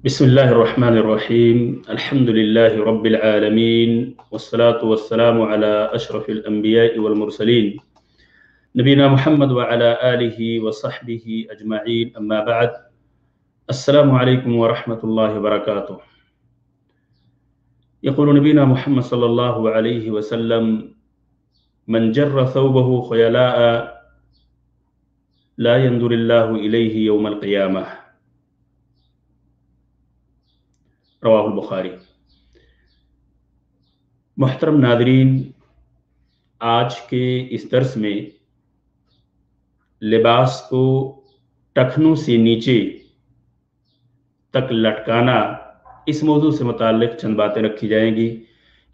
بسم الله الرحمن الرحيم الحمد لله رب العالمين والصلاة والسلام على أشرف الأنبياء والمرسلين نبينا محمد وعلى آله وصحبه أجمعين أما بعد السلام عليكم ورحمة الله وبركاته. يقول نبينا محمد صلى الله عليه وسلم من جر ثوبه خيلاء لا ينظر الله إليه يوم القيامة. رواہ البخاری. محترم ناظرین، آج کے اس درس میں لباس کو ٹخنوں سے نیچے تک لٹکانا اس موضوع سے متعلق چند باتیں رکھی جائیں گی،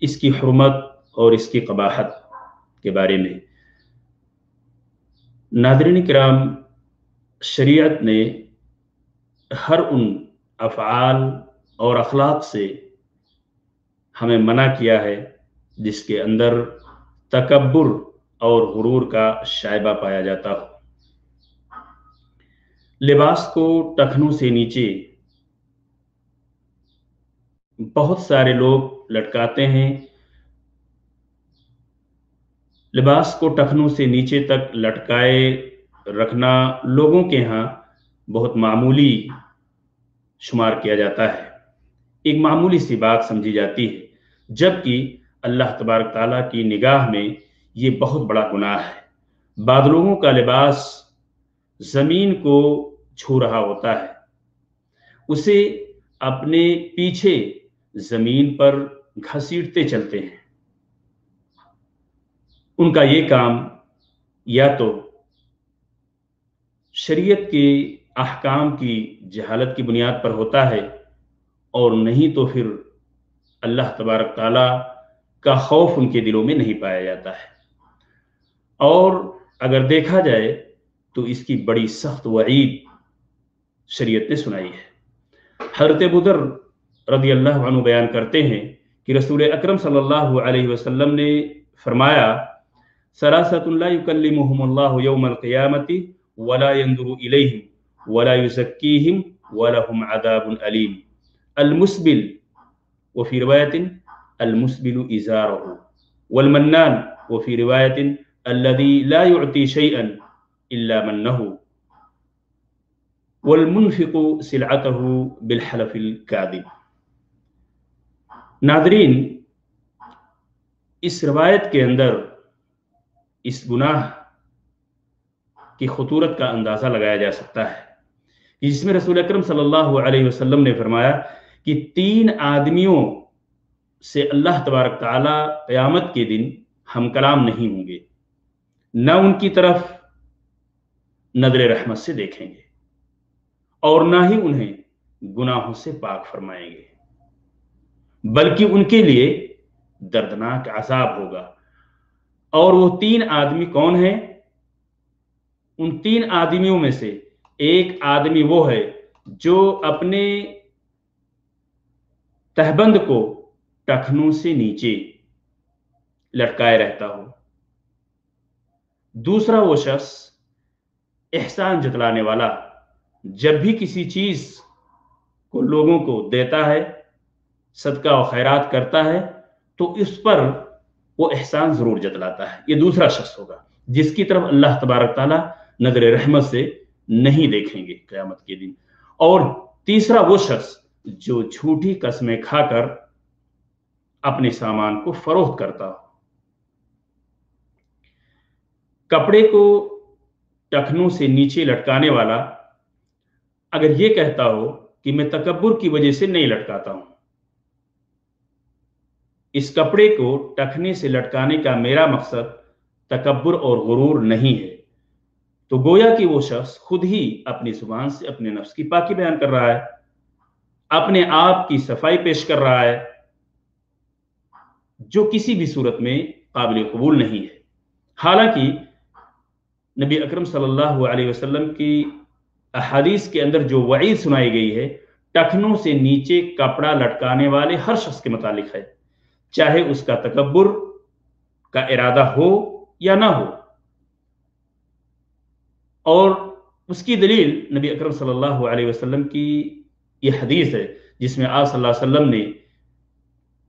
اس کی حرمت اور اس کی قباحت کے بارے میں. ناظرین کرام، شریعت نے ہر ان افعال اور اخلاق سے ہمیں منع کیا ہے جس کے اندر تکبر اور غرور کا شائبہ پایا جاتا ہو. لباس کو ٹخنوں سے نیچے بہت سارے لوگ لٹکاتے ہیں. لباس کو ٹخنوں سے نیچے تک لٹکائے رکھنا لوگوں کے ہاں بہت معمولی شمار کیا جاتا ہے، ایک معمولی سی بات سمجھی جاتی ہے، جبکہ اللہ تبارک تعالیٰ کی نگاہ میں یہ بہت بڑا گناہ ہے. بعض لوگوں کا لباس زمین کو چھو رہا ہوتا ہے، اسے اپنے پیچھے زمین پر گھسیٹتے چلتے ہیں. ان کا یہ کام یا تو شریعت کے احکام کی جہالت کی بنیاد پر ہوتا ہے، اور نہیں تو پھر اللہ تبارک تعالیٰ کا خوف ان کے دلوں میں نہیں پایا جاتا ہے. اور اگر دیکھا جائے تو اس کی بڑی سخت وعید شریعت نے سنائی ہے. حضرت ابو ذر رضی اللہ عنہ بیان کرتے ہیں کہ رسول اکرم صلی اللہ علیہ وسلم نے فرمایا، ثلاثۃ لا یکلمہم اللہ یوم القیامۃ ولا ينظر الیہم ولا یزکیہم ولہم عذاب علیم. المسبل وفي رواية المسبل إزاره، والمنان وفي رواية الذي لا يعطي شيئا إلا منه، والمنفق سلعته بالحلف الكاذب. ناظرین، اس روایت کے اندر اس گناہ کی خطورت کا اندازہ لگایا جا سکتا ہے، جس میں رسول اکرم صلی اللہ علیہ وسلم نے فرمایا کہ 3 آدمیوں سے اللہ تبارک تعالیٰ قیامت کے دن ہم کلام نہیں ہوں گے، نہ ان کی طرف نظر رحمت سے دیکھیں گے اور نہ ہی انہیں گناہوں سے پاک فرمائیں گے، بلکہ ان کے لیے دردناک عذاب ہوگا. اور وہ 3 آدمی کون ہیں؟ ان 3 آدمیوں میں سے ایک آدمی وہ ہے جو اپنے تہبند کو ٹخنوں سے نیچے لٹکائے رہتا ہو. دوسرا وہ شخص احسان جتلانے والا، جب بھی کسی چیز کو لوگوں کو دیتا ہے، صدقہ و خیرات کرتا ہے، تو اس پر وہ احسان ضرور جتلاتا ہے. یہ دوسرا شخص ہوگا جس کی طرف اللہ تبارک تعالیٰ نظر رحمت سے نہیں دیکھیں گے قیامت کے دن. اور تیسرا وہ شخص جو جھوٹی قسمیں کھا کر اپنے سامان کو فروخت کرتا ہو. کپڑے کو ٹخنوں سے نیچے لٹکانے والا اگر یہ کہتا ہو کہ میں تکبر کی وجہ سے نہیں لٹکاتا ہوں، اس کپڑے کو ٹخنے سے لٹکانے کا میرا مقصد تکبر اور غرور نہیں ہے، تو گویا کہ وہ شخص خود ہی اپنی زبان سے اپنے نفس کی پاکی بیان کر رہا ہے، اپنے آپ کی صفائی پیش کر رہا ہے، جو کسی بھی صورت میں قابل قبول نہیں ہے. حالانکہ نبی اکرم صلی اللہ علیہ وسلم کی احادیث کے اندر جو وعید سنائی گئی ہے ٹخنوں سے نیچے کپڑا لٹکانے والے ہر شخص کے متعلق ہے، چاہے اس کا تکبر کا ارادہ ہو یا نہ ہو. اور اس کی دلیل نبی اکرم صلی اللہ علیہ وسلم کی ये हदीस है जिसमें आप सल्लल्लाहु अलैहि वसल्लम ने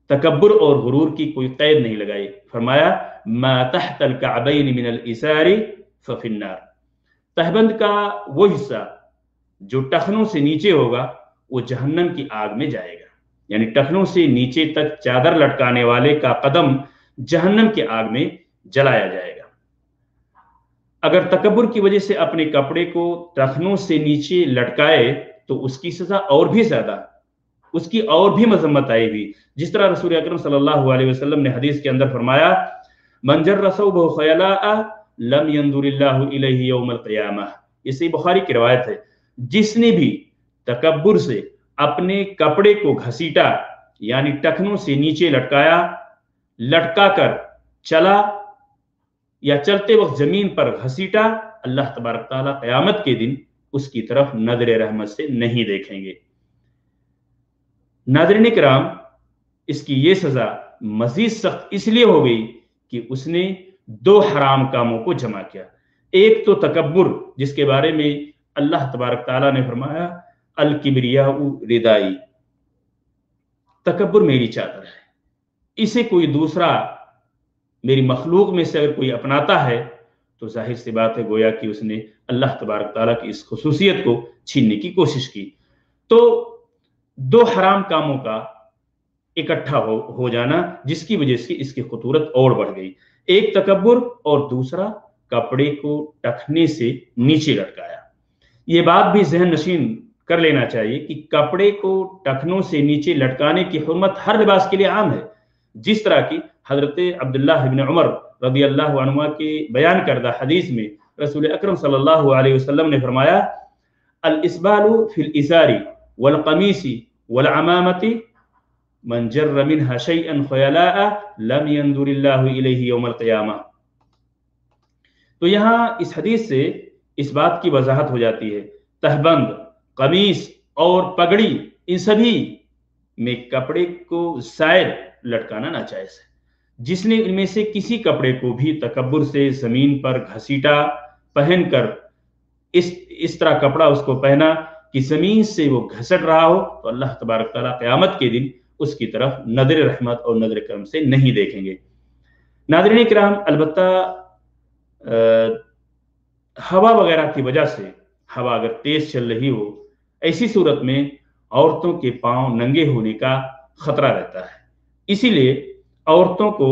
तकब्बुर और गुरूर की कोई कैद नहीं लगाई। फरमाया मा तहतल कअबैन मिनल इसारी फफिन्नार, तहबंद का वो हिस्सा जो टखनों से नीचे होगा वो जहन्नम की आग में जाएगा। यानी टखनों से नीचे तक चादर लटकाने वाले का कदम जहन्नम की आग में जलाया जाएगा। अगर तकब्बुर की वजह से अपने कपड़े को टखनों से नीचे लटकाए तो उसकी सजा और भी ज्यादा, उसकी और भी मजम्मत आएगी। जिस तरह रसूल अकरम सल्लल्लाहु अलैहि वसल्लम ने हदीस के अंदर फरमाया मन जर्रा सौबहु खयलाअ लम यंदुरिल्लाहु इलैहि यौमल क़ियामह, इसी बुखारी की रिवायत है। जिसने भी तकब्बुर से अपने कपड़े को घसीटा यानी टखनों से नीचे लटकाया, लटका कर चला या चलते वक्त जमीन पर घसीटा, अल्लाह तबारक तआला क़यामत के दिन उसकी तरफ नजर रहमत से नहीं देखेंगे। नाज़रीन किराम, इसकी ये सजा मजीद सख्त इसलिए हो गई कि उसने दो हराम कामों को जमा किया। एक तो तकब्बुर, जिसके बारे में अल्लाह तबारक तआला ने फरमाया अल किब्रियाउ रिदाई, तकब्बुर मेरी चादर है, इसे कोई दूसरा मेरी मखलूक में से अगर कोई अपनाता है तो जाहिर सी बात है गोया कि उसने अल्लाह तबारक तआला की इस खुसूसियत को छीनने की कोशिश की। तो दो हराम कामों का इकट्ठा हो जाना जिसकी वजह से इसकी खुतूरत और बढ़ गई। एक तकब्बुर और दूसरा कपड़े को टखने से नीचे लटकाया। ये बात भी ज़हन नशीन कर लेना चाहिए कि कपड़े को टखनों से नीचे लटकाने की हुर्मत हर लिबास के लिए आम है। जिस तरह की हजरत अब्दुल्लाह इब्न उमर रज़ी अल्लाह अन्हुमा के बयान करदा हदीस में रसूल अकरम सल्लल्लाहु अलैहि वसल्लम ने फरमाया अल इस्बालु फिल इज़ारी वल कमीसी वल अमामती मन जर्र मिनहा शैअन खयलाअ लम यंदुरिल्लाहु इलैहि यौमल क़ियामह। तो यहाँ इस हदीस से इस बात की वजाहत हो जाती है तहबंद, कमीज और पगड़ी, इन सभी में कपड़े को शायद लटकाना नाजायज है। जिसने इनमें से किसी कपड़े को भी तकब्बुर से जमीन पर घसीटा, पहनकर इस तरह कपड़ा उसको पहना कि जमीन से वो घसट रहा हो, तो अल्लाह तबारक तआला क़यामत के दिन उसकी तरफ नजर रहमत और नजर करम से नहीं देखेंगे। नाज़रीन किराम, अलबत्ता हवा वगैरह की वजह से, हवा अगर तेज चल रही हो, ऐसी सूरत में औरतों के पांव नंगे होने का खतरा रहता है। इसीलिए औरतों को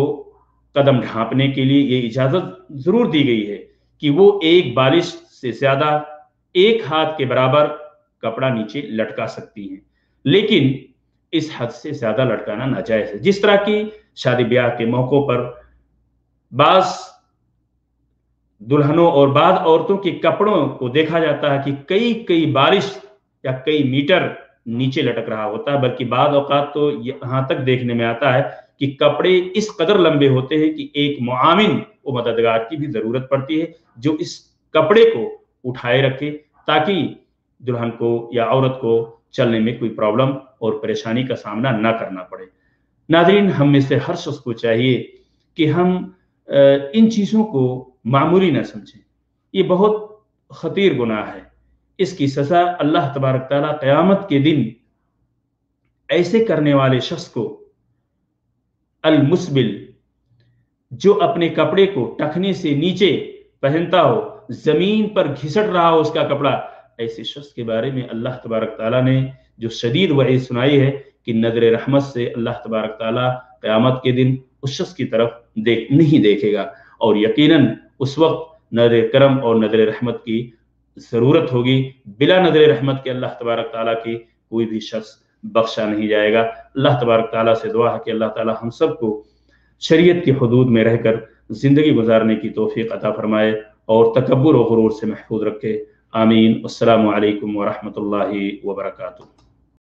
कदम ढांपने के लिए ये इजाजत जरूर दी गई है कि वो एक बालिश से ज्यादा, एक हाथ के बराबर कपड़ा नीचे लटका सकती हैं, लेकिन इस हद से ज्यादा लटकाना नाजायज है। जिस तरह की शादी ब्याह के मौकों पर बाज दुल्हनों और बाद औरतों के कपड़ों को देखा जाता है कि कई बारिश या कई मीटर नीचे लटक रहा होता है, बल्कि बाद औकात तो यहाँ तक देखने में आता है कि कपड़े इस कदर लंबे होते हैं कि एक मुआविन व मददगार की भी जरूरत पड़ती है जो इस कपड़े को उठाए रखे ताकि दुल्हन को या औरत को चलने में कोई प्रॉब्लम और परेशानी का सामना ना करना पड़े। नाज़रीन, हम में से हर शख्स को चाहिए कि हम इन चीज़ों को मामूली ना समझें। ये बहुत खतीर गुनाह है। इसकी सजा अल्लाह तबारक तआला क़यामत के दिन ऐसे करने वाले शख्स को, अल मुस्बिल, जो अपने कपड़े को टखने से नीचे पहनता हो, जमीन पर घिसट रहा हो उसका कपड़ा, ऐसे शख्स के बारे में अल्लाह तबारक तआला ने जो शदीद वईद सुनाई है कि नजर रहमत से अल्लाह तबारक तआला क़यामत के दिन उस शख्स की तरफ नहीं देखेगा, और यकीनन उस वक्त नजर करम और नजर रहमत की जरूरत होगी। बिला नजर रहमत के अल्लाह तबारक तआला की कोई भी शख्स बख्शा नहीं जाएगा। अल्लाह तबारक तआला से दुआ है कि अल्लाह ताला हम सबको शरीयत की हुदूद में रहकर जिंदगी गुजारने की तौफीक अता फरमाए और तकब्बुर और गुरूर से महफूज रखे। आमीन। अस्सलामु अलैकुम व रहमतुल्लाहि व बरकातुहू।